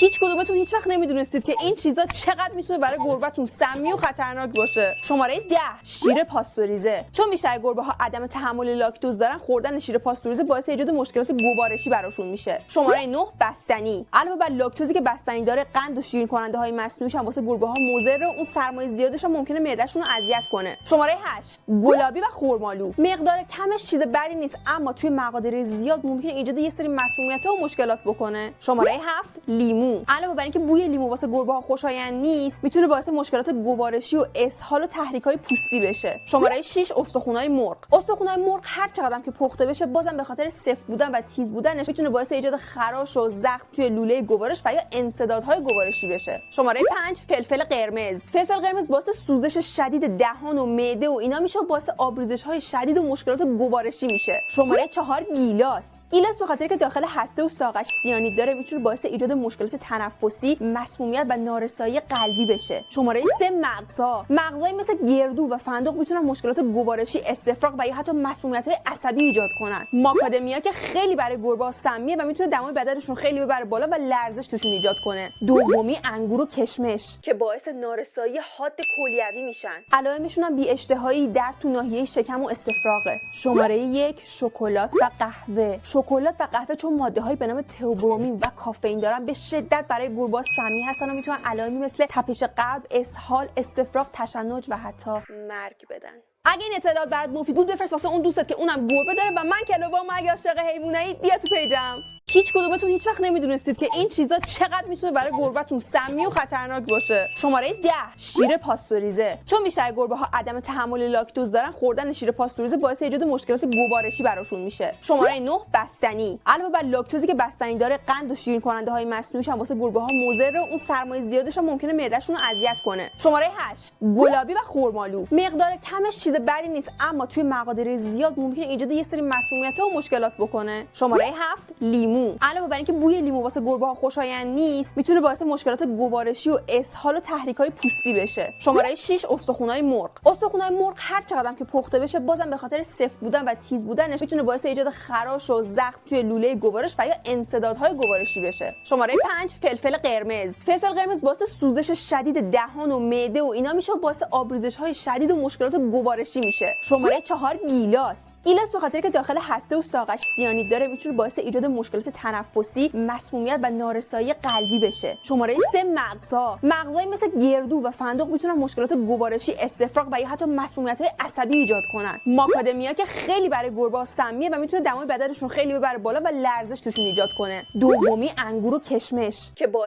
هیچ کدومتون هیچ وقت نمیدونستید که این چیزا چقدر میتونه برای گربهتون سمی و خطرناک باشه. شماره 10 شیر پاستوریزه. چون بیشتر گربه‌ها عدم تحمل لاکتوز دارن، خوردن شیر پاستوریزه باعث ایجاد مشکلات گوارشی براشون میشه. شماره 9 بستنی. علاوه بر لاکتوزی که بستنی داره، قند و شیرین کننده های مصنوعیش هم واسه گربه‌ها مضره و اون سرمایه زیادش هم ممکنه معده‌شون رو اذیت کنه. شماره 8 گلابی و خرمالو. مقدار کمش چیز بدی نیست، اما توی مقادیر زیاد ممکنه ایجاد یه سری مسمومیت‌ها و مشکلات بکنه. شماره 7 لیمو. علاوه بر اینکه بوی لیمو واسه گربه‌ها خوشایند نیست، میتونه باعث مشکلات گوارشی و اسهال و تحریک‌های پوستی بشه. شماره 6 استخونای مرغ. استخونای مرغ هر چقدرم که پخته بشه، بازم به خاطر سفت بودن و تیز بودنش میتونه باعث ایجاد خراش و زخم توی لوله گوارش و یا انسدادهای گوارشی بشه. شماره 5 فلفل قرمز. فلفل قرمز باعث سوزش شدید دهان و معده و اینا میشه و باعث آبریزش‌های شدید و مشکلات گوارشی میشه. شماره 4 گیلاس. گیلاس به خاطر که داخل هسته و ساقش سیانید داره، میتونه باعث ایجاد مشکلات تنفسی، مسمومیت و نارسایی قلبی بشه. شماره 3 مغزها. مغزایی مثل گردو و فندق میتونن مشکلات گوارشی، استفراغ و یا حتی مسمومیت‌های عصبی ایجاد کنن. ماکادمیا که خیلی برای گربه‌ها سمیه و میتونه دمای بدنشون خیلی ببره بالا و لرزش توشون ایجاد کنه. دومی انگور و کشمش که باعث نارسایی حاد کلیوی میشن. علائمشون هم بی اشتهایی، درد تو ناحیه شکم و استفراغه. شماره 1 شکلات و قهوه. شکلات و قهوه چون ماده‌هایی به نام تئوبرومین و کافئین دارن، به شدت برای گربه‌ها سمی هستن و میتونن علائمی مثل تپش قلب، اسهال، استفراغ، تشنج و حتی مرگ بدن. اگه این اطلاعات برات مفید بود، بفرست واسه اون دوستت که اونم گربه داره و من کلوام. اگه عاشق حیوانایی، بیا تو پیجم. هیچ کدومتون هیچ وقت نمیدونستید که این چیزا چقدر میتونه برای گربهتون سمی و خطرناک باشه. شماره 10 شیر پاستوریزه. چون بیشتر گربه‌ها عدم تحمل لاکتوز دارن، خوردن شیر پاستوریزه باعث ایجاد مشکلات گوارشی براشون میشه. شماره 9 بستنی. علاوه بر لاکتوزی که بستنی داره، قند و شیرین کننده های مصنوعیش هم واسه گربه‌ها مضره و اون سرمایه زیادش هم ممکنه معده‌شون رو اذیت کنه. شماره 8 گلابی و خرمالو. مقدار کمش چیز بدی نیست، اما توی مقادیر زیاد ممکنه ایجاد یه سری مسمومیت‌ها و مشکلات بکنه. شماره 7 لیمو. علاوه بر اینکه بوی لیمو واسه گربه‌ها خوشایند نیست، میتونه باعث مشکلات گوارشی و اسهال و تحریک‌های پوستی بشه. شماره 6 استخونای مرغ. استخونای مرغ هر چقدرم که پخته بشه، بازم به خاطر سفت بودن و تیز بودنش میتونه باعث ایجاد خراش و زخم توی لوله گوارش و یا انسدادهای گوارشی بشه. شماره 5 فلفل قرمز. فلفل قرمز باعث سوزش شدید دهان و معده و اینا میشه و باعث آبریزش‌های شدید و مشکلات گوارشی میشه. شماره 4 گیلاس. گیلاس به خاطر که داخل هسته و ساقش سیانید داره، میتونه باعث ایجاد مشکلات تنفسی، مسمومیت و نارسایی قلبی بشه. شماره 3 مغزها. مغزایی مثل گردو و فندق میتونن مشکلات گوارشی، استفراغ و یا حتی مسمومیت‌های عصبی ایجاد کنن. ماکادمیا که خیلی برای گربه‌ها سمیه و میتونه دمای بدنشون خیلی ببره بالا و لرزش توشون ایجاد کنه. دومی انگور و کشمش که